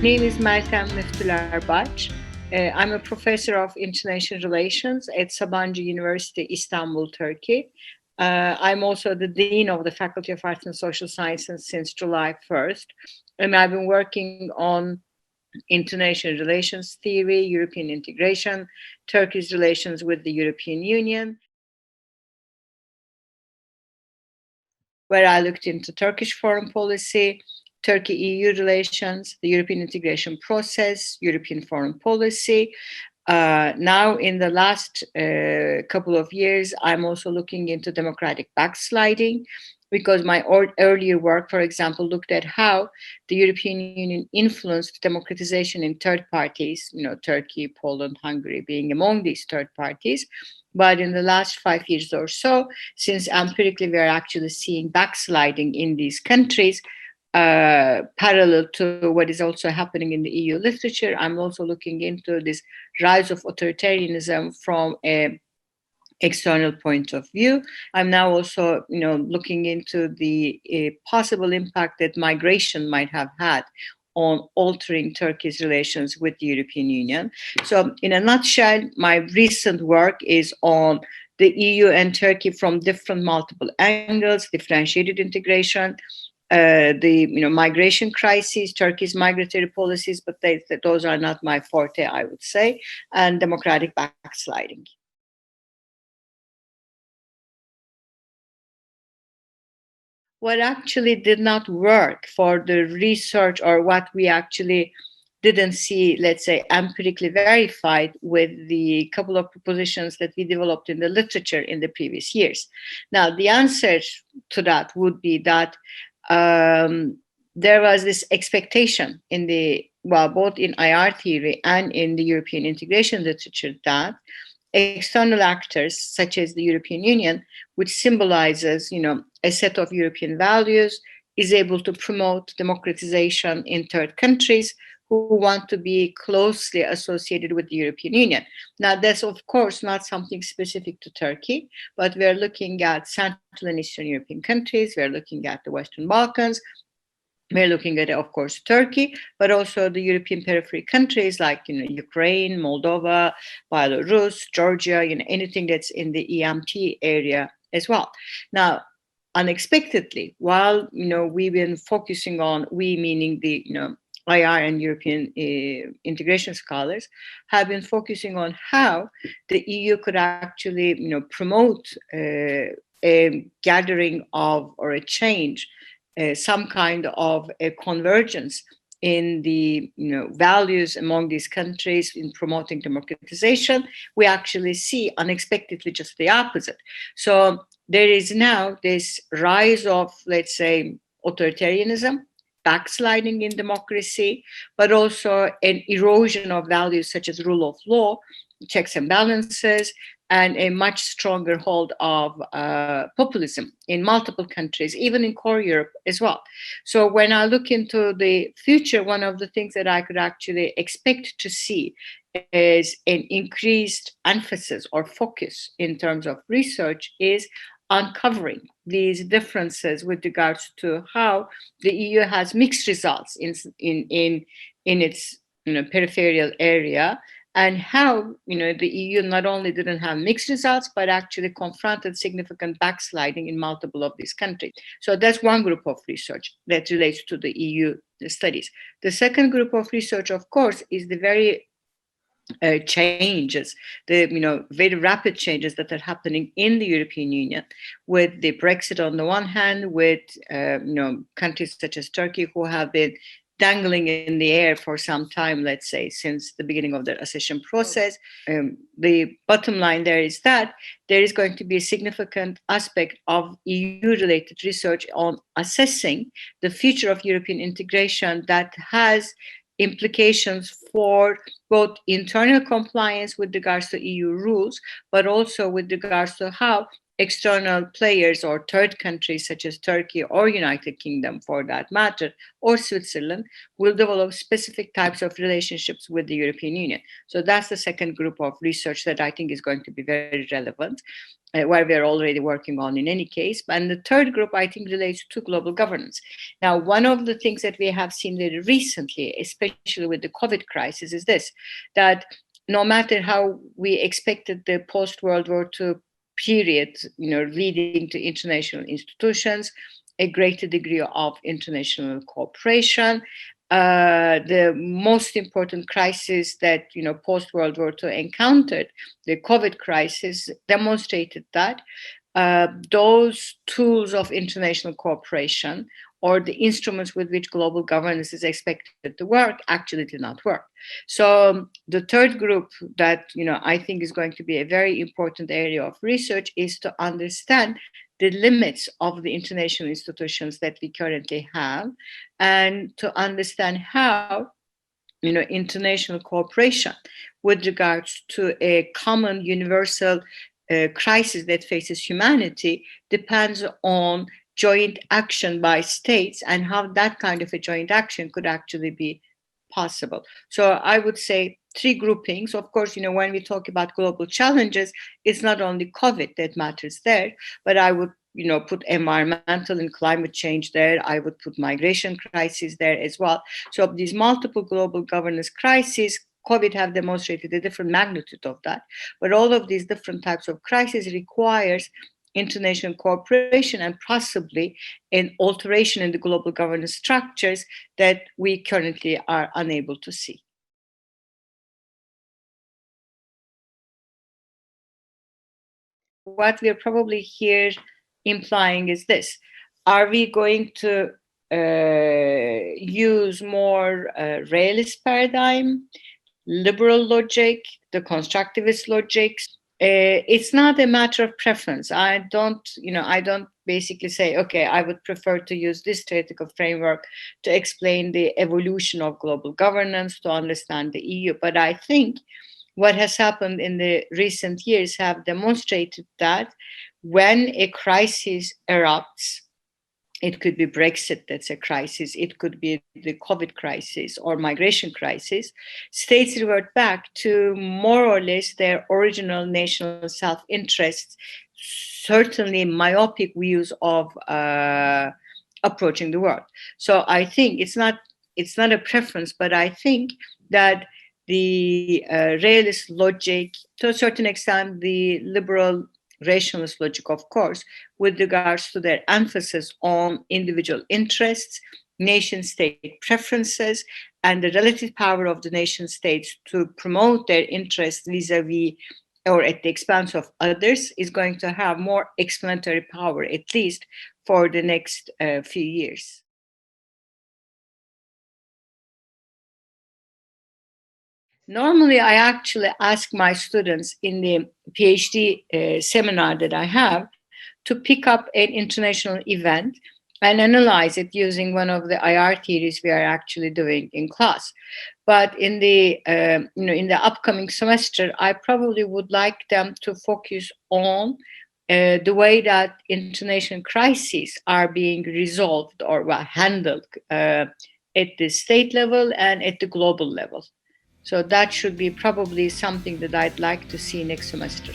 name is Meltem Müftüler. I'm a professor of international relations at Sabanci University, Istanbul, Turkey. I'm also the dean of the Faculty of Arts and Social Sciences since July 1st, and I've been working on international relations theory, European integration, Turkey's relations with the European Union, where I looked into Turkish foreign policy, Turkey-EU relations, the European integration process, European foreign policy. Now, in the last couple of years, I'm also looking into democratic backsliding, because my earlier work, for example, looked at how the European Union influenced democratization in third parties, Turkey, Poland, Hungary being among these third parties. But in the last 5 years or so, since empirically we are actually seeing backsliding in these countries, parallel to what is also happening in the EU literature, I'm also looking into this rise of authoritarianism from an external point of view. I'm now also, looking into the possible impact that migration might have had on altering Turkey's relations with the European Union. So, in a nutshell, my recent work is on the EU and Turkey from different multiple angles, differentiated integration, the migration crisis, Turkey's migratory policies, but those are not my forte, I would say, and democratic backsliding. What actually did not work for the research, or what we actually didn't see, let's say, empirically verified with the couple of propositions that we developed in the literature in the previous years. Now, the answer to that would be that there was this expectation in both in IR theory and in the European integration literature, that external actors such as the European Union, which symbolizes, a set of European values, is able to promote democratization in third countries who want to be closely associated with the European Union. Now, that's of course not something specific to Turkey, but we're looking at Central and Eastern European countries, we're looking at the Western Balkans, we're looking at, of course, Turkey, but also the European periphery countries like Ukraine, Moldova, Belarus, Georgia, anything that's in the EMT area as well. Now, unexpectedly, while we've been focusing on, we meaning the IR and European integration scholars have been focusing on how the EU could actually promote a gathering of, or a change, some kind of a convergence in the values among these countries in promoting democratization, we actually see unexpectedly just the opposite. So there is now this rise of, let's say, authoritarianism, backsliding in democracy, but also an erosion of values such as rule of law, checks and balances, and a much stronger hold of populism in multiple countries, even in core Europe as well. So when I look into the future, one of the things that I could actually expect to see is an increased emphasis or focus in terms of research is uncovering these differences with regards to how the EU has mixed results in its peripheral area, and how the EU not only didn't have mixed results, but actually confronted significant backsliding in multiple of these countries. So that's one group of research that relates to the EU studies. The second group of research, of course, is the very changes, the very rapid changes that are happening in the European Union, with the Brexit on the one hand, with countries such as Turkey who have been dangling in the air for some time, let's say, since the beginning of the accession process. The bottom line there is that there is going to be a significant aspect of EU-related research on assessing the future of European integration that has implications for both internal compliance with regards to EU rules, but also with regards to how external players or third countries such as Turkey or United Kingdom for that matter, or Switzerland, will develop specific types of relationships with the European Union. So that's the second group of research that I think is going to be very relevant, where we're already working on in any case. And the third group, I think, relates to global governance. Now, one of the things that we have seen very recently, especially with the COVID crisis, is this, that no matter how we expected the post-World War II period, leading to international institutions, a greater degree of international cooperation. The most important crisis that post World War II encountered, the COVID crisis, demonstrated that those tools of international cooperation or the instruments with which global governance is expected to work actually did not work. So the third group that I think is going to be a very important area of research is to understand the limits of the international institutions that we currently have, and to understand how international cooperation with regards to a common universal crisis that faces humanity depends on joint action by states, and how that kind of a joint action could actually be possible. So I would say three groupings. Of course, when we talk about global challenges, it's not only COVID that matters there, but I would put environmental and climate change there. I would put migration crisis there as well. So these multiple global governance crises, COVID have demonstrated a different magnitude of that. But all of these different types of crises requires international cooperation and possibly an alteration in the global governance structures that we currently are unable to see. What we're probably here implying is this: are we going to use more realist paradigm, liberal logic, the constructivist logics? It's not a matter of preference. I don't basically say, okay, I would prefer to use this theoretical framework to explain the evolution of global governance, to understand the EU. But I think what has happened in the recent years have demonstrated that when a crisis erupts, it could be Brexit, that's a crisis. It could be the COVID crisis or migration crisis. States revert back to more or less their original national self-interest, certainly myopic views of approaching the world. So I think it's not a preference, but I think that the realist logic, to a certain extent, the liberal rationalist logic, of course, with regards to their emphasis on individual interests, nation-state preferences, and the relative power of the nation-states to promote their interests vis-a-vis or at the expense of others, is going to have more explanatory power, at least for the next few years. Normally, I actually ask my students in the PhD seminar that I have to pick up an international event and analyze it using one of the IR theories we are actually doing in class. But in the in the upcoming semester, I probably would like them to focus on the way that international crises are being resolved or handled at the state level and at the global level. So that should be probably something that I'd like to see next semester.